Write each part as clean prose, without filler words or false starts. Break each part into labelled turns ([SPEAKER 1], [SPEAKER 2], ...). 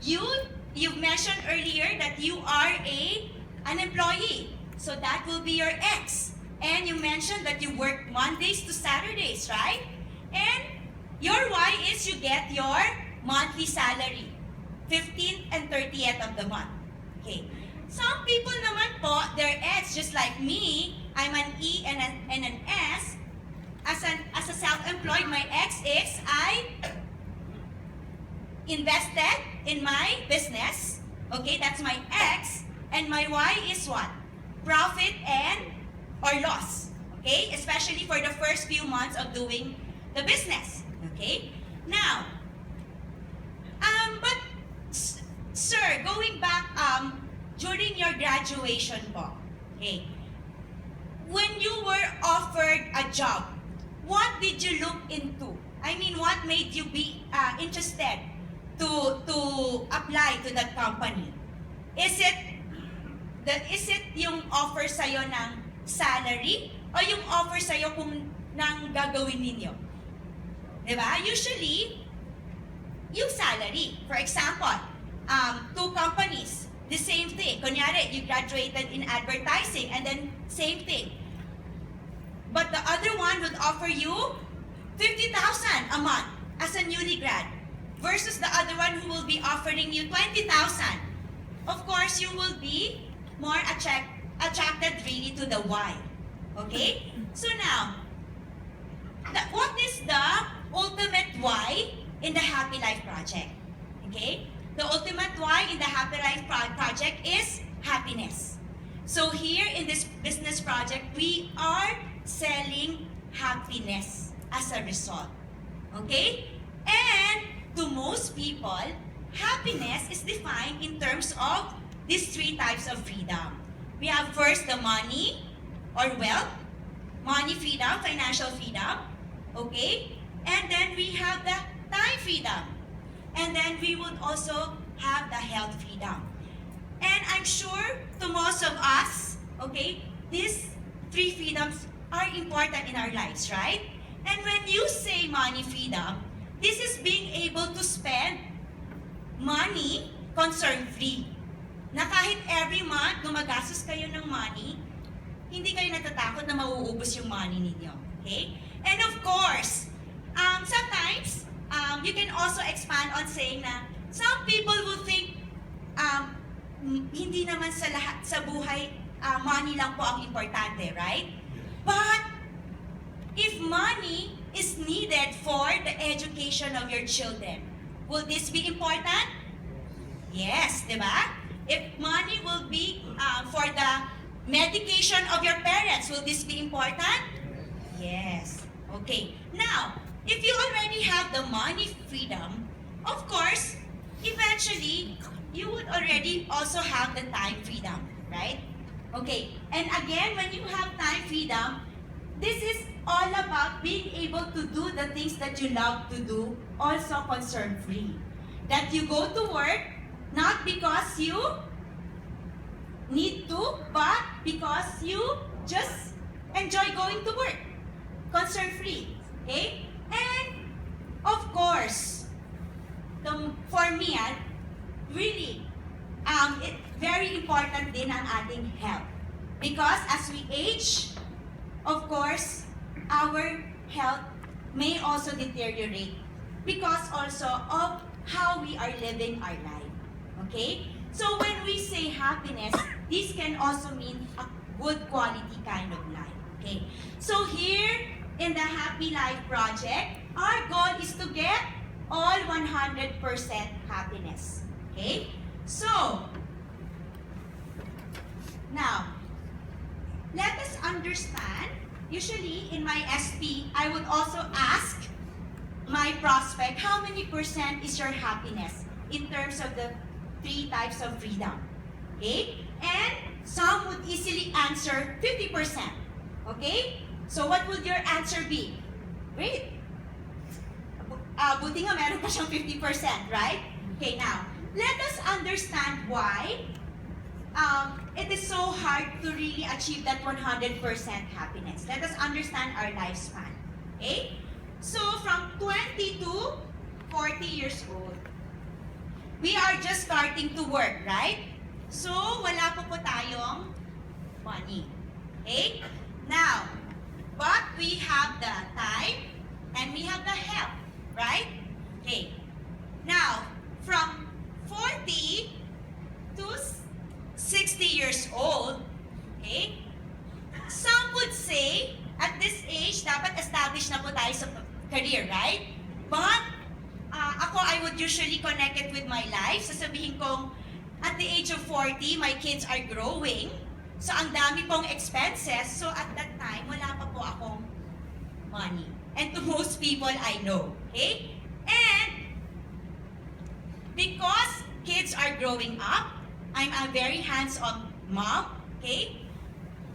[SPEAKER 1] you've mentioned earlier that you are an employee. So that will be your X. And you mentioned that you work Mondays to Saturdays, right? And your Y is you get your monthly salary, 15th and 30th of the month. Okay. Some people naman po, their X, just like me, I'm an E and an S. As a self-employed, my X is I invested in my business. Okay, that's my X. And my Y is what? Profit and or loss. Okay, especially for the first few months of doing the business. Okay, now, but sir, going back during your graduation po, okay, when you were offered a job, what did you look into? I mean, what made you be interested to apply to that company? Is it yung offer sa'yo ng salary o yung offer sa'yo kung nang gagawin ninyo? Diba? Usually, yung salary. For example, two companies, the same thing. Kunyari, you graduated in advertising and then same thing. But the other one would offer you 50,000 a month as a newly grad versus the other one who will be offering you 20,000. Of course, you will be more attracted really to the Y. Okay? So now, what is the ultimate Y in the Happy Life Project? Okay? The ultimate Y in the Happy Life Project is happiness. So here in this business project, we are selling happiness as a result. Okay? And to most people, happiness is defined in terms of these three types of freedom. We have first the money or wealth, money freedom, financial freedom, okay? And then we have the time freedom. And then we would also have the health freedom. And I'm sure to most of us, okay, these three freedoms are important in our lives, right? And when you say money freedom, this is being able to spend money concern-free. Na kahit every month gumagastos kayo ng money, hindi kayo natatakot na mauubos yung money ninyo. Okay? And of course, sometimes, you can also expand on saying na some people will think hindi naman sa lahat sa buhay money lang po ang importante, right? But if money is needed for the education of your children, will this be important? Yes, di ba? If money will be for the medication of your parents, will this be important? Yes. Okay. Now, if you already have the money freedom, of course, eventually, you would already also have the time freedom, right? Okay. And again, when you have time freedom, this is all about being able to do the things that you love to do, also concern-free. That you go to work, not because you need to, but because you just enjoy going to work. Concern-free. Okay? And, of course, for me, really, it's very important din ang ating health. Because as we age, of course, our health may also deteriorate because also of how we are living our life. Okay? So when we say happiness, this can also mean a good quality kind of life. Okay? So here in the Happy Life Project, our goal is to get all 100% happiness. Okay? So, now, let us understand. Usually, in my SP, I would also ask my prospect, how many % is your happiness in terms of the three types of freedom? Okay? And some would easily answer 50%. Okay? So, what would your answer be? Great. Buti nga meron pa siyang 50%, right? Okay, now, let us understand why it is so hard to really achieve that 100% happiness. Let us understand our lifespan. Okay? So, from 20 to 40 years old, we are just starting to work, right? So, wala po tayong money. Okay? Now, but we have the time and we have the help, right? Okay. Now, from 40 to 60 years old, okay, some would say, at this age, dapat established na po tayo sa career, right? But, ako, I would usually connect it with my life. Sasabihin kong, at the age of 40, my kids are growing. So, ang dami pong expenses. So, at that time, wala pa po akong money. And to most people, I know. Okay? And, because kids are growing up, I'm a very hands-on mom. Okay?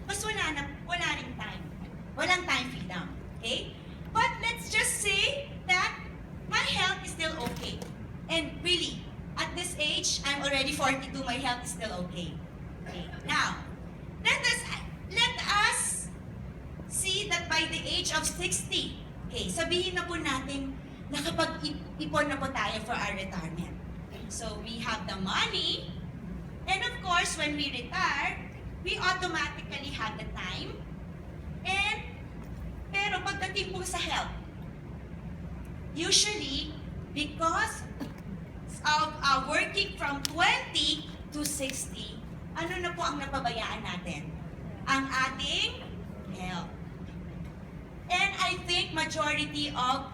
[SPEAKER 1] Mas wala rin time. Walang time freedom. Okay? But let's just say that my health is still okay. And really, at this age, I'm already 42, my health is still okay. Okay. Now, let us see that by the age of 60, okay, sabihin na po natin nakapag-ipon na po tayo for our retirement. So, we have the money, and of course, when we retire, we automatically have the time. Pero pagdating po sa health, usually, because of working from 20 to 60, ano na po ang napabayaan natin? Ang ating health. And I think majority of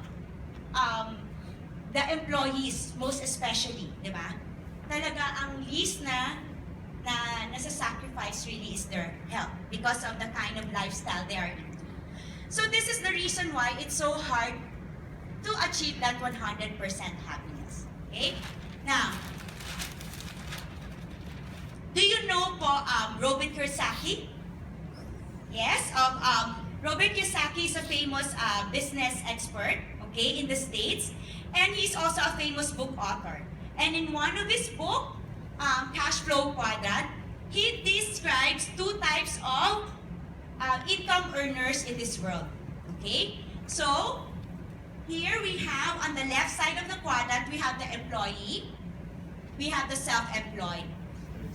[SPEAKER 1] the employees, most especially, di ba? Talaga ang least na nasa-sacrifice really is their health because of the kind of lifestyle they are into. So this is the reason why it's so hard to achieve that 100% happiness. Okay? Now, do you know po Robert Kiyosaki? Yes, Robert Kiyosaki is a famous business expert, okay, in the States, and he's also a famous book author. And in one of his books, Cash Flow Quadrant, he describes two types of income earners in this world. Okay? So, here we have, on the left side of the quadrant, we have the employee, we have the self-employed.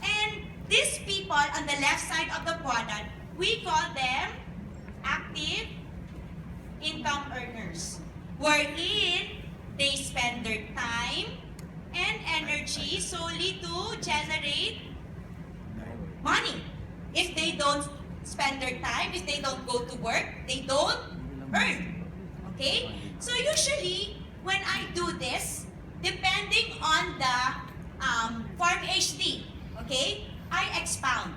[SPEAKER 1] And these people on the left side of the quadrant, we call them active income earners, wherein they spend their time and energy solely to generate money. If they don't spend their time, if they don't go to work, they don't earn. Okay? So usually, when I do this, depending on the Form HD, okay, I expound.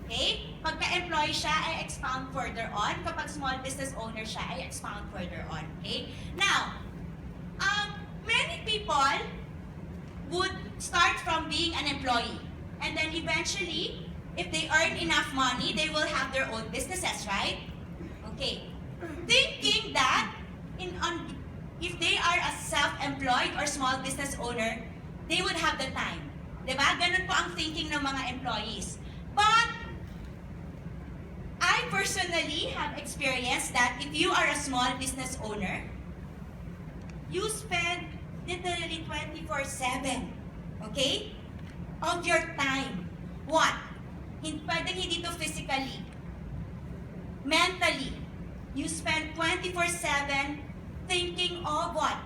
[SPEAKER 1] Okay? Pagka-employee siya, I expound further on. Kapag small business owner siya, I expound further on. Okay? Now, many people would start from being an employee. And then eventually, if they earn enough money, they will have their own businesses, right? Okay. Thinking that if they are a self-employed or small business owner, they would have the time. Diba? Ganun po ang thinking ng mga employees. But, I personally have experienced that if you are a small business owner, you spend literally 24/7, okay, of your time. What? Pwedeng hindi to physically, mentally. You spend 24/7 thinking of what?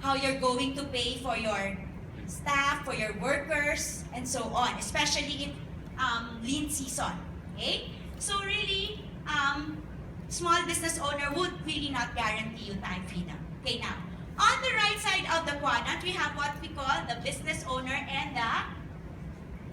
[SPEAKER 1] How you're going to pay for your staff, for your workers, and so on, especially in lean season. Okay? So really, small business owner would really not guarantee you time freedom. Okay, now, on the right side of the quadrant, we have what we call the business owner and the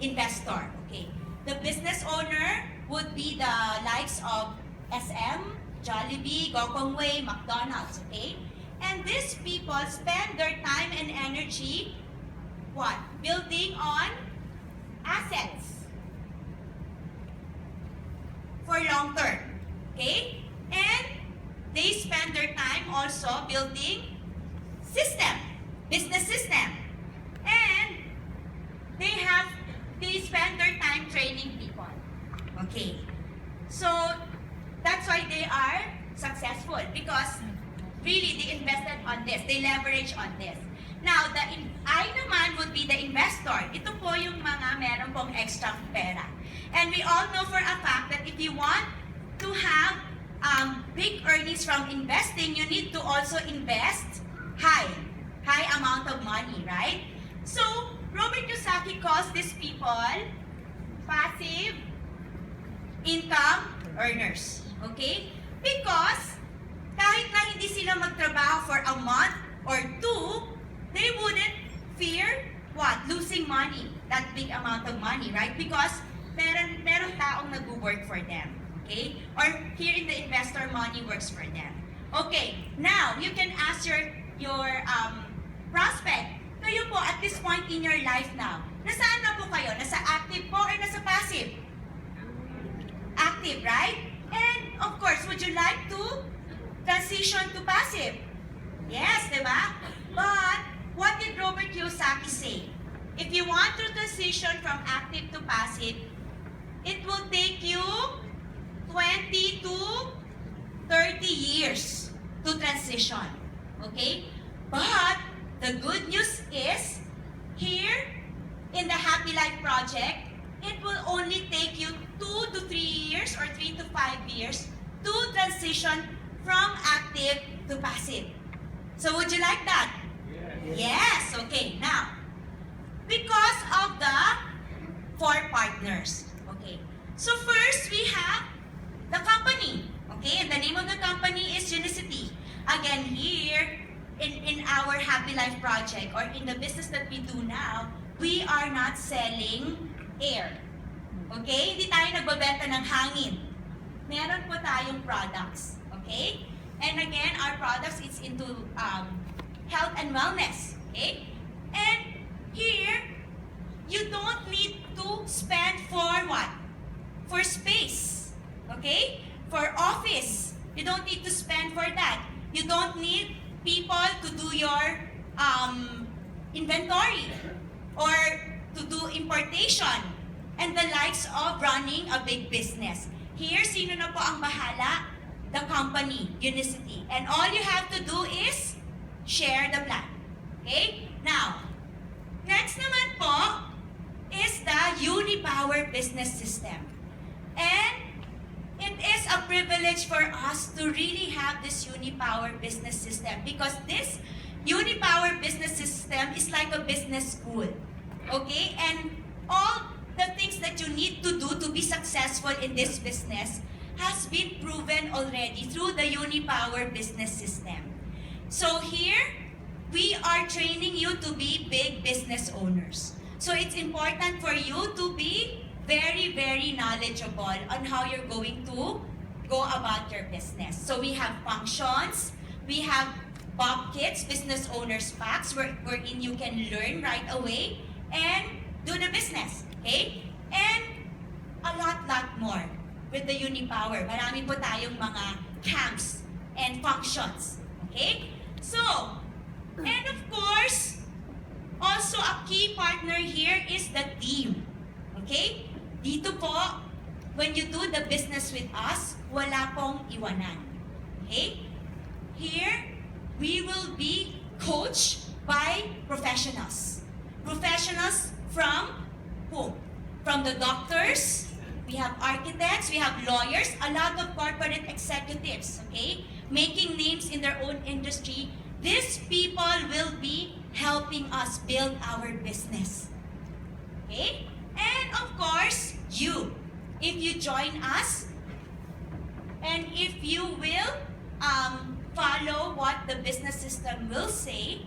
[SPEAKER 1] investor. Okay, the business owner would be the likes of SM, Jollibee, Gokongwei, McDonald's. Okay, and these people spend their time and energy, what? Building on assets for long term. Okay, and they spend their time also building business system, and they spend their time training people. Okay, so that's why they are successful, because really they invested on this, they leverage on this. Now, the I naman would be the investor. Ito po yung mga meron pong extra pera. And we all know for a fact that if you want to have big earnings from investing, you need to also invest high amount of money, right? So, Robert Kiyosaki calls these people passive income earners. Okay? Because kahit na hindi sila magtrabaho for a month or two, they wouldn't fear what? Losing money, that big amount of money, right? Because meron taong nag-work for them. Okay? Or here in the investor, money works for them. Okay, now you can ask your prospect. Kayo po at this point in your life now, nasaan na po kayo? Nasa active po or nasa passive? Active, right? And of course, would you like to transition to passive? Yes, di ba? But what did Robert Kiyosaki say? If you want to transition from active to passive, it will take you 20 to 30 years to transition. Okay? But the good news is, here in the Happy Life Project, it will only take you 2 to 3 years or 3 to 5 years to transition from active to passive. So would you like that? Yes. Okay. Now, because of the 4 partners. Okay. So first, we have the company. Okay, and the name of the company is Unicity. Again, here in our Happy Life Project or in the business that we do now, we are not selling air. Okay? Hindi tayo nagbabenta ng hangin. Meron po tayong products. Okay? And again, our products is into health and wellness. Okay? And here, you don't need to spend for what? For space. Okay? For office. You don't need to spend for that. You don't need people to do your inventory or to do importation and the likes of running a big business. Here, sino na po ang bahala? The company, Unicity. And all you have to do is share the plan. Okay? Now, next naman po is the Unipower Business System. And it is a privilege for us to really have this Unipower Business System because this Unipower Business System is like a business school. Okay? And all the things that you need to do to be successful in this business has been proven already through the Unipower Business System. So here, we are training you to be big business owners. So it's important for you to be very, very knowledgeable on how you're going to go about your business. So we have functions, we have Bob Kits, Business Owners Packs, wherein you can learn right away and do the business. Okay? And a lot more with the Unipower. Marami po tayong mga camps and functions. Okay? So, and of course, also a key partner here is the team. Okay? Dito po, when you do the business with us, wala pong iwanan. Okay? Here, we will be coached by professionals. Professionals from who? From the doctors, we have architects, we have lawyers, a lot of corporate executives, okay? Making names in their own industry. These people will be helping us build our business. Okay? And of course, you. If you join us, and if you will follow what the business system will say,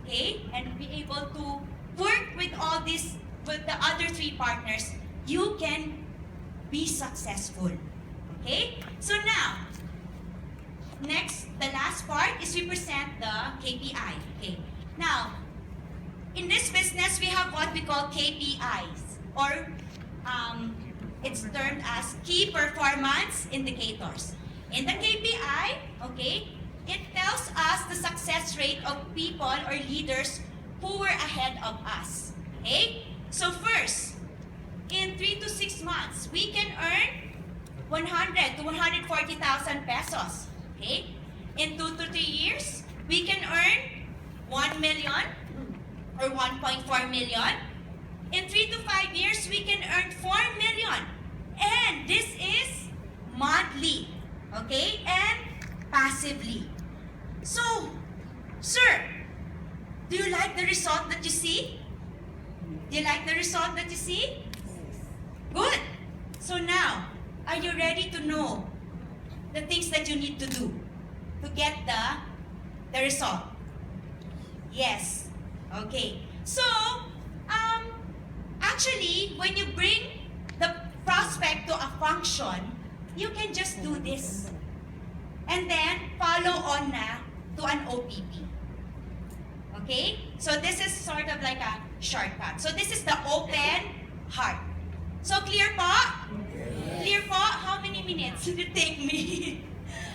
[SPEAKER 1] okay, and be able to work with all this, with the other 3 partners, you can be successful. Okay? So now, next, the last part is we present the KPI. Okay? Now, in this business, we have what we call KPIs, or it's termed as Key Performance Indicators. In the KPI, okay, it tells us the success rate of people or leaders who were ahead of us. Okay? So first, in 3 to 6 months, we can earn 100 to 140,000 pesos. Okay? In 2 to 3 years, we can earn 1 million or 1.4 million. In 3 to 5 years, we can earn 4 million. And this is monthly, okay? And passively. So, sir, do you like the result that you see? Do you like the result that you see? Good. So now, are you ready to know the things that you need to do to get the result? Yes. Okay. So, actually, when you bring the prospect to a function, you can just do this. And then, follow on na to an OPP. Okay? So, this is sort of like a shortcut. So, this is the open heart. So, clear po?
[SPEAKER 2] Yes.
[SPEAKER 1] Clear po? How many minutes did it take me?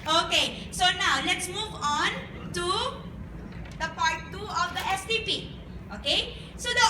[SPEAKER 1] Okay. So, now, let's move on to the part 2 of the STP. Okay? So, the